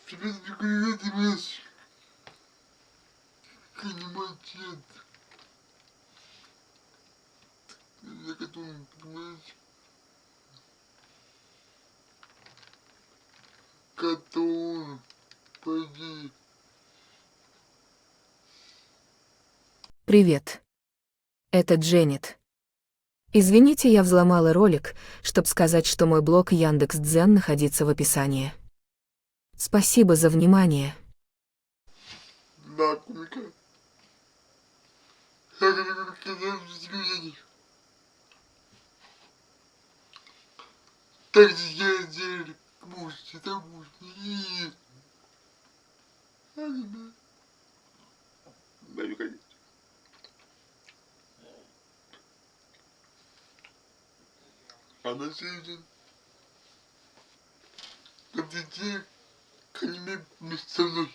Тебе понимаешь, понимать, я готов, понимаешь, готов, пойди. Привет. Это Дженнет. Извините, я взломала ролик, чтобы сказать, что мой блог Яндекс.Дзен находится в описании. Спасибо за внимание. Да, кумика. Я говорю, сказал, извини. Так я делаю, муж, это муж, и... Даю, конечно. А на следующий день, как детей, они вместе со мной.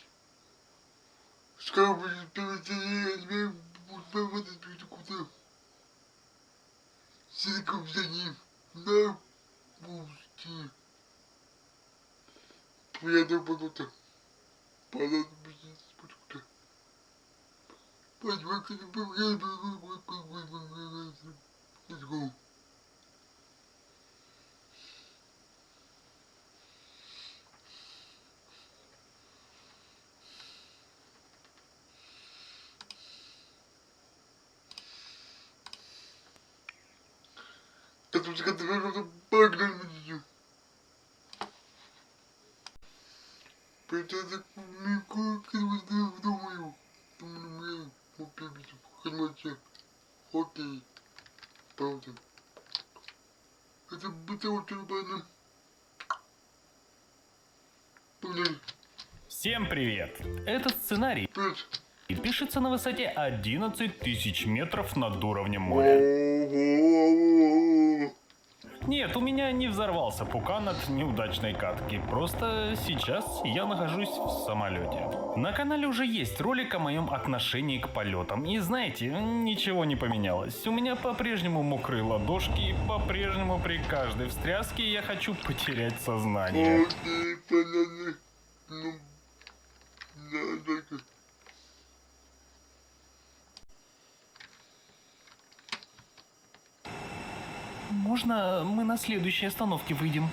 Сказал, будет перейти, они будут проводить перейти куда. Силиком за ним, на пусти. Приятного полета. Полет без продукта. Понимаете, не помогает, let's go. Потому что когда я погнали меня. Поэтому никак не думаю. Думаю, опять понимаете. Окей. Правда. Это будет очень больно. Поняли? Всем привет! Этот сценарий Пять. пишется на высоте 11 тысяч метров над уровнем моря. Нет, у меня не взорвался пукан от неудачной катки. Просто сейчас я нахожусь в самолете. На канале уже есть ролик о моем отношении к полетам. И знаете, ничего не поменялось. У меня по-прежнему мокрые ладошки, и по-прежнему при каждой встряске я хочу потерять сознание. Окей, понятно. Ну, да, только. Можно мы на следующей остановке выйдем?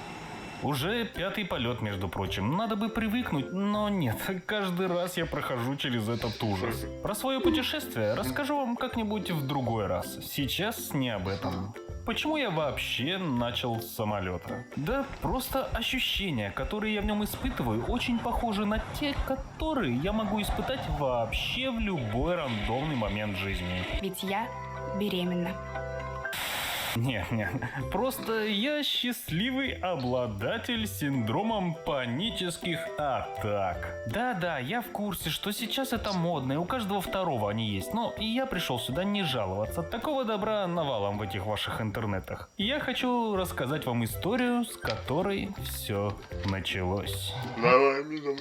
Уже 5-й полет, между прочим. Надо бы привыкнуть, но нет, каждый раз я прохожу через этот ужас. Про свое путешествие расскажу вам как-нибудь в другой раз. Сейчас не об этом. Почему я вообще начал с самолета? Да просто ощущения, которые я в нем испытываю, очень похожи на те, которые я могу испытать вообще в любой рандомный момент жизни. Ведь я беременна. Не, просто я счастливый обладатель синдромом панических атак. Да, я в курсе, что сейчас это модно, и у каждого второго они есть, но и я пришел сюда не жаловаться. Такого добра навалом в этих ваших интернетах. Я хочу рассказать вам историю, с которой все началось. Давай, милом.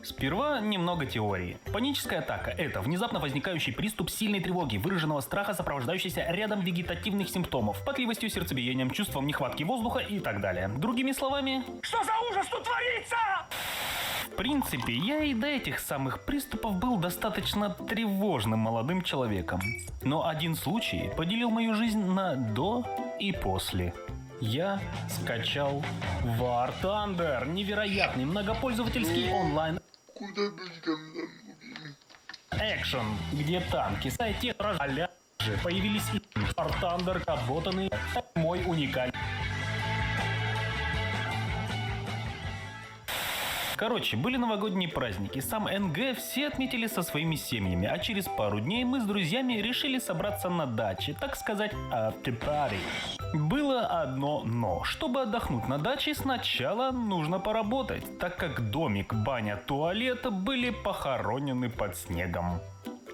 Сперва немного теории. Паническая атака – это внезапно возникающий приступ сильной тревоги, выраженного страха, сопровождающийся рядом вегетативных симптомов, потливостью, сердцебиением, чувством нехватки воздуха и так далее. Другими словами… Что за ужас тут творится? В принципе, я и до этих самых приступов был достаточно тревожным молодым человеком. Но один случай поделил мою жизнь на «до» и «после». Я скачал War Thunder, невероятный многопользовательский онлайн Куда быть ко мне? экшен, где танки, сайте рожали, появились и War Thunder, отработанный мой уникальный. Короче, были новогодние праздники, сам НГ все отметили со своими семьями, а через пару дней мы с друзьями решили собраться на даче, так сказать, after party. Было одно но. Чтобы отдохнуть на даче, сначала нужно поработать, так как домик, баня, туалет были похоронены под снегом.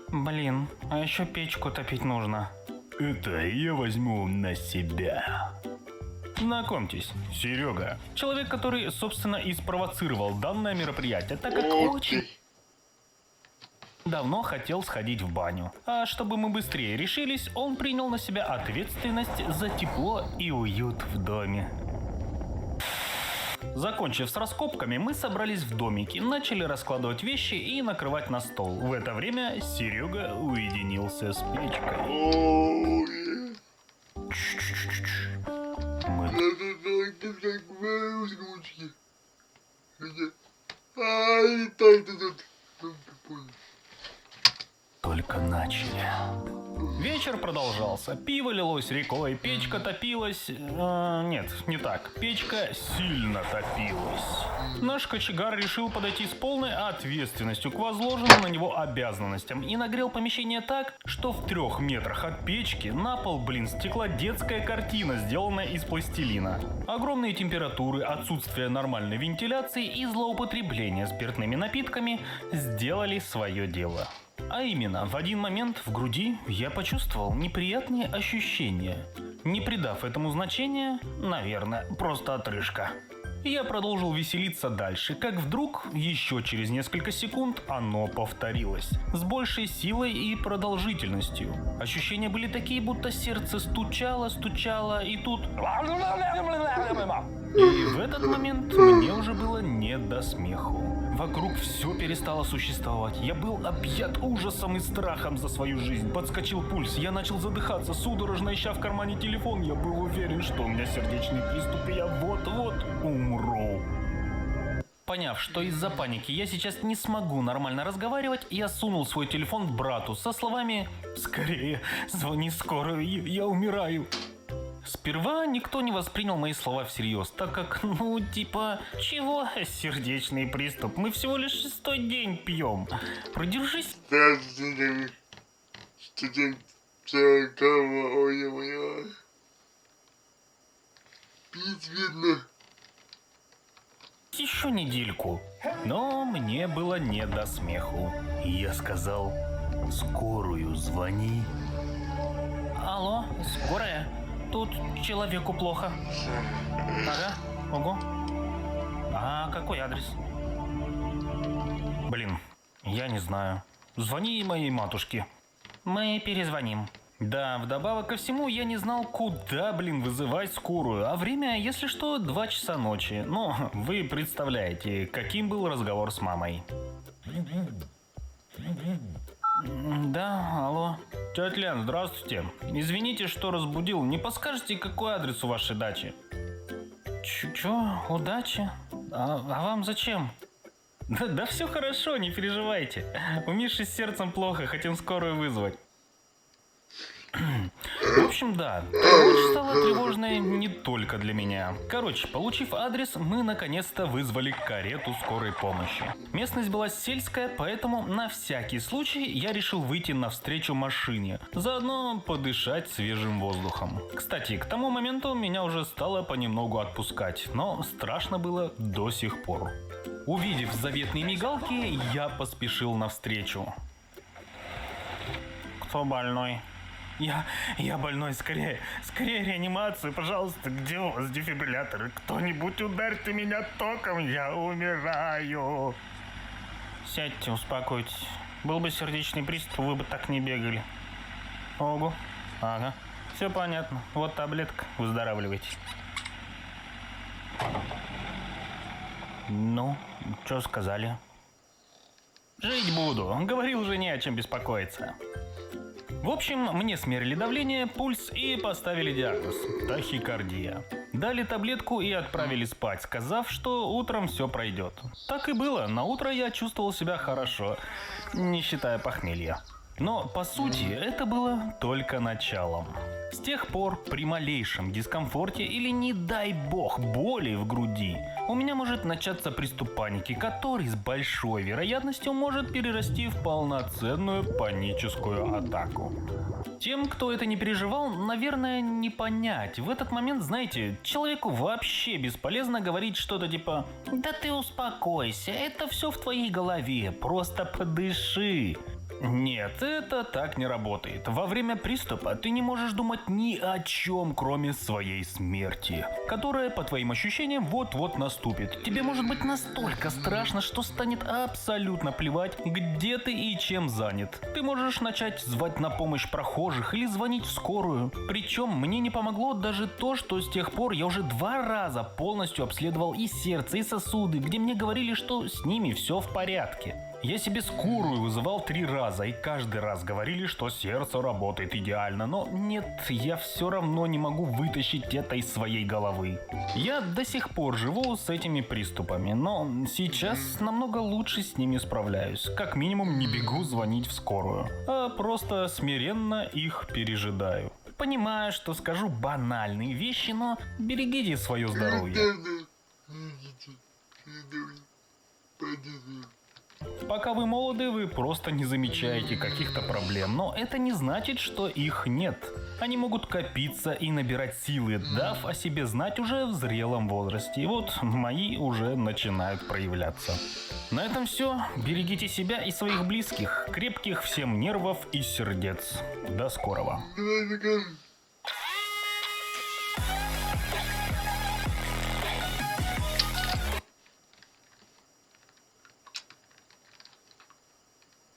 Блин, а еще печку топить нужно. Это я возьму на себя. Знакомьтесь, Серега. Человек, который, собственно, и спровоцировал данное мероприятие, так как очень давно хотел сходить в баню. А чтобы мы быстрее решились, он принял на себя ответственность за тепло и уют в доме. Закончив с раскопками, мы собрались в домике, начали раскладывать вещи и накрывать на стол. В это время Серега уединился с печкой. Ой, Мы это так ручки. Ай, так тут. только начали. Вечер продолжался, пиво лилось рекой, печка топилась... нет, не так, печка сильно топилась. Наш кочегар решил подойти с полной ответственностью к возложенным на него обязанностям и нагрел помещение так, что в 3 метрах от печки на пол, стекла детская картина, сделанная из пластилина. Огромные температуры, отсутствие нормальной вентиляции и злоупотребление спиртными напитками сделали свое дело. А именно, в один момент в груди я почувствовал неприятные ощущения. Не придав этому значения, наверное, просто отрыжка. Я продолжил веселиться дальше, как вдруг, еще через несколько секунд, оно повторилось. С большей силой и продолжительностью. Ощущения были такие, будто сердце стучало, и тут... И в этот момент мне уже было не до смеху. Вокруг все перестало существовать. Я был объят ужасом и страхом за свою жизнь. Подскочил пульс, я начал задыхаться, судорожно ища в кармане телефон. Я был уверен, что у меня сердечный приступ, и я вот-вот умру. Поняв, что из-за паники я сейчас не смогу нормально разговаривать, я сунул свой телефон брату со словами «Скорее, звони скорую, я умираю». Сперва никто не воспринял мои слова всерьез, так как, чего сердечный приступ, мы всего лишь 6-й день пьем. Продержись. Здравствуйте, студент Царкова, ой-ой-ой. Пить видно. Еще недельку. Но мне было не до смеху. И я сказал: «Скорую звони». Алло, скорая? Тут человеку плохо. Ага, ого. А какой адрес? Я не знаю. Звони моей матушке. Мы перезвоним. Да, вдобавок ко всему, я не знал, куда, вызывать скорую. А время, если что, 2 часа ночи. Ну, вы представляете, каким был разговор с мамой. Да, алло. Тетя Лен, здравствуйте. Извините, что разбудил. Не подскажете, какой адрес у вашей дачи? Чё? У дачи? А вам зачем? Да все хорошо, не переживайте. У Миши с сердцем плохо, хотим скорую вызвать. В общем, да, ночь стала тревожной не только для меня. Короче, получив адрес, мы наконец-то вызвали карету скорой помощи. Местность была сельская, поэтому на всякий случай я решил выйти навстречу машине, заодно подышать свежим воздухом. Кстати, к тому моменту меня уже стало понемногу отпускать, но страшно было до сих пор. Увидев заветные мигалки, я поспешил навстречу. Кто больной? Я больной, скорее реанимацию, пожалуйста, где у вас дефибрилляторы? Кто-нибудь ударьте меня током, я умираю. Сядьте, успокойтесь. Был бы сердечный приступ, вы бы так не бегали. Ого, ага, все понятно, вот таблетка, выздоравливайте. Ну, что сказали? Жить буду, говорил же, не о чем беспокоиться. В общем, мне смерили давление, пульс и поставили диагноз – тахикардия. Дали таблетку и отправили спать, сказав, что утром все пройдет. Так и было, на утро я чувствовал себя хорошо, не считая похмелья. Но, по сути, это было только началом. С тех пор при малейшем дискомфорте или, не дай бог, боли в груди, у меня может начаться приступ паники, который с большой вероятностью может перерасти в полноценную паническую атаку. Тем, кто это не переживал, наверное, не понять. В этот момент, знаете, человеку вообще бесполезно говорить что-то типа «Да ты успокойся, это все в твоей голове, просто подыши». Нет, это так не работает. Во время приступа ты не можешь думать ни о чем, кроме своей смерти, которая, по твоим ощущениям, вот-вот наступит. Тебе может быть настолько страшно, что станет абсолютно плевать, где ты и чем занят. Ты можешь начать звать на помощь прохожих или звонить в скорую. Причем мне не помогло даже то, что с тех пор я уже 2 раза полностью обследовал и сердце, и сосуды, где мне говорили, что с ними все в порядке. Я себе скорую вызывал 3 раза, и каждый раз говорили, что сердце работает идеально, но нет, я все равно не могу вытащить это из своей головы. Я до сих пор живу с этими приступами, но сейчас намного лучше с ними справляюсь. Как минимум не бегу звонить в скорую, а просто смиренно их пережидаю. Понимаю, что скажу банальные вещи, но берегите свое здоровье. Пока вы молоды, вы просто не замечаете каких-то проблем, но это не значит, что их нет. Они могут копиться и набирать силы, дав о себе знать уже в зрелом возрасте. И вот мои уже начинают проявляться. На этом все. Берегите себя и своих близких. Крепких всем нервов и сердец. До скорого. Давай, пока.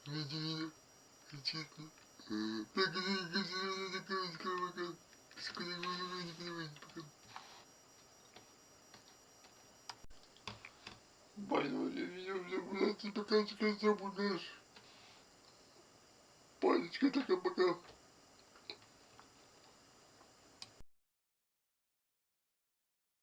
Видели? Честно. Так, понял, я видел, блядь, ты пока забудешь. Панечка, пока-пока.